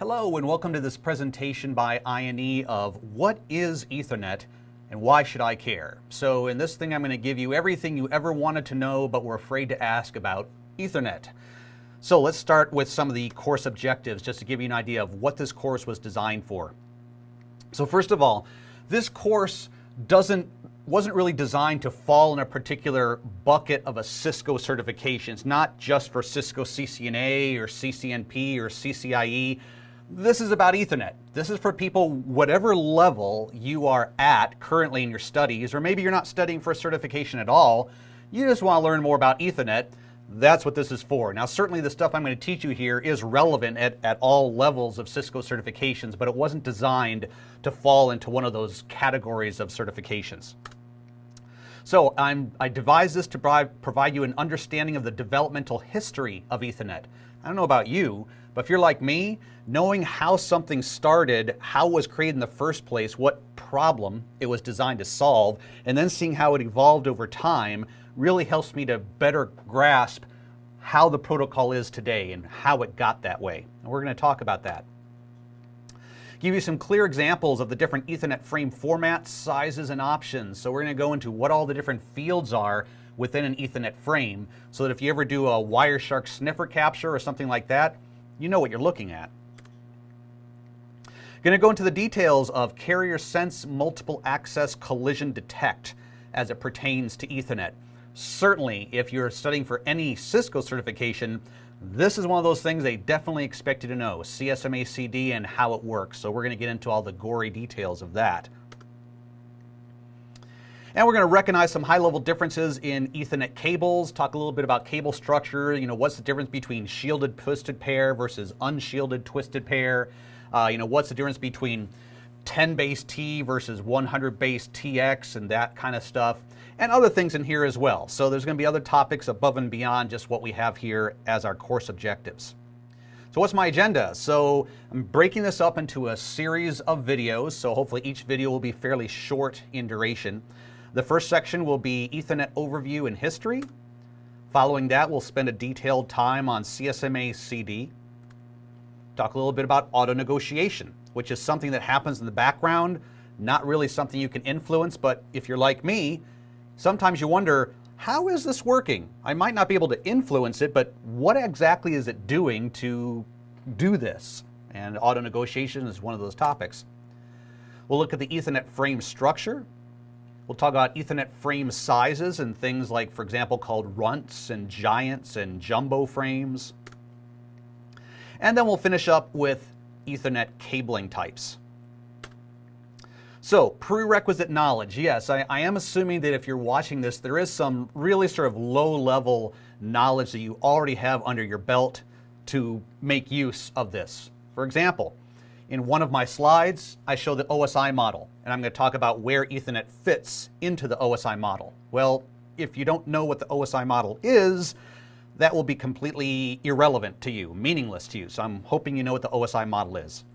Hello and welcome to this presentation by INE of what is Ethernet and why should I care? So in this thing I'm going to give you everything you ever wanted to know but were afraid to ask about Ethernet. So let's start with some of the course objectives just to give you an idea of what this course was designed for. So first of all, this course wasn't really designed to fall in a particular bucket of a Cisco certification. It's not just for Cisco CCNA or CCNP or CCIE. This is about Ethernet. This is for people, whatever level you are at currently in your studies, or maybe you're not studying for a certification at all, you just want to learn more about Ethernet. That's what this is for. Now, certainly the stuff I'm going to teach you here is relevant at all levels of Cisco certifications, but it wasn't designed to fall into one of those categories of certifications. So I devised this to provide you an understanding of the developmental history of Ethernet. I don't know about you, but if you're like me, knowing how something started, how it was created in the first place, what problem it was designed to solve, and then seeing how it evolved over time really helps me to better grasp how the protocol is today and how it got that way. And we're going to talk about that. Give you some clear examples of the different Ethernet frame formats, sizes, and options. So we're going to go into what all the different fields are within an Ethernet frame so that if you ever do a Wireshark sniffer capture or something like that, you know what you're looking at. Going to go into the details of carrier sense multiple access collision detect as it pertains to Ethernet. Certainly, if you're studying for any Cisco certification, this is one of those things they definitely expect you to know, CSMA-CD and how it works. So we're going to get into all the gory details of that. And we're going to recognize some high-level differences in Ethernet cables, talk a little bit about cable structure, what's the difference between shielded twisted pair versus unshielded twisted pair, what's the difference between 10 base T versus 100 base TX and that kind of stuff, and other things in here as well. So there's going to be other topics above and beyond just what we have here as our course objectives. So what's my agenda? So I'm breaking this up into a series of videos, so hopefully each video will be fairly short in duration. The first section will be Ethernet overview and history. Following that, we'll spend a detailed time on CSMA-CD. Talk a little bit about auto negotiation, which is something that happens in the background, not really something you can influence, but if you're like me, sometimes you wonder, how is this working? I might not be able to influence it, but what exactly is it doing to do this? And auto negotiation is one of those topics. We'll look at the Ethernet frame structure. We'll talk about Ethernet frame sizes and things like, for example, called runts and giants and jumbo frames. And then we'll finish up with Ethernet cabling types. So, prerequisite knowledge. Yes, I am assuming that if you're watching this, there is some really sort of low-level knowledge that you already have under your belt to make use of this. For example, in one of my slides, I show the OSI model, and I'm going to talk about where Ethernet fits into the OSI model. Well, if you don't know what the OSI model is, that will be completely irrelevant to you, meaningless to you. So I'm hoping you know what the OSI model is.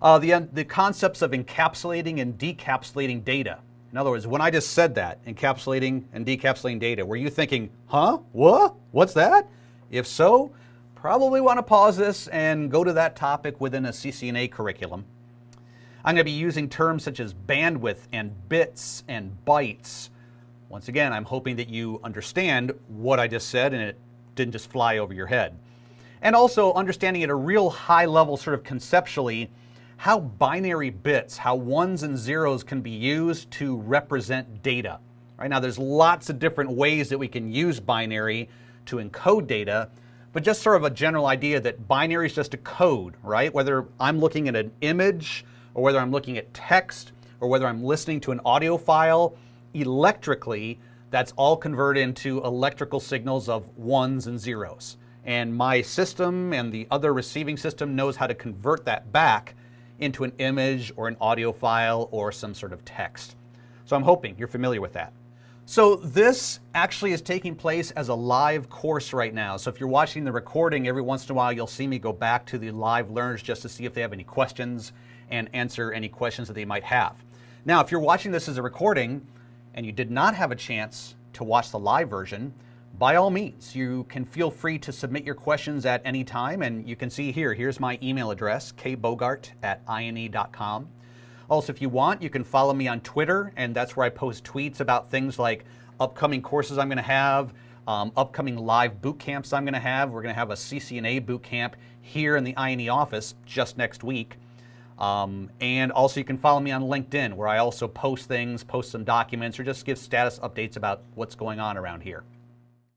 The concepts of encapsulating and decapsulating data. In other words, when I just said that, encapsulating and decapsulating data, were you thinking, huh? What? What's that? If so, probably want to pause this and go to that topic within a CCNA curriculum. I'm going to be using terms such as bandwidth and bits and bytes. Once again, I'm hoping that you understand what I just said and it didn't just fly over your head. And also understanding at a real high level, sort of conceptually, how binary bits, how ones and zeros can be used to represent data. Right now, there's lots of different ways that we can use binary to encode data, but just sort of a general idea that binary is just a code, right? Whether I'm looking at an image or whether I'm looking at text or whether I'm listening to an audio file, electrically, that's all converted into electrical signals of ones and zeros. And my system and the other receiving system knows how to convert that back into an image or an audio file or some sort of text. So I'm hoping you're familiar with that. So this actually is taking place as a live course right now. So if you're watching the recording, every once in a while you'll see me go back to the live learners just to see if they have any questions and answer any questions that they might have. Now, if you're watching this as a recording and you did not have a chance to watch the live version, by all means, you can feel free to submit your questions at any time, and you can see here's my email address, kbogart@ine.com. Also, if you want, you can follow me on Twitter, and that's where I post tweets about things like upcoming courses I'm going to have, upcoming live boot camps I'm going to have. We're going to have a CCNA boot camp here in the INE office just next week. And also you can follow me on LinkedIn, where I also post things, post some documents, or just give status updates about what's going on around here.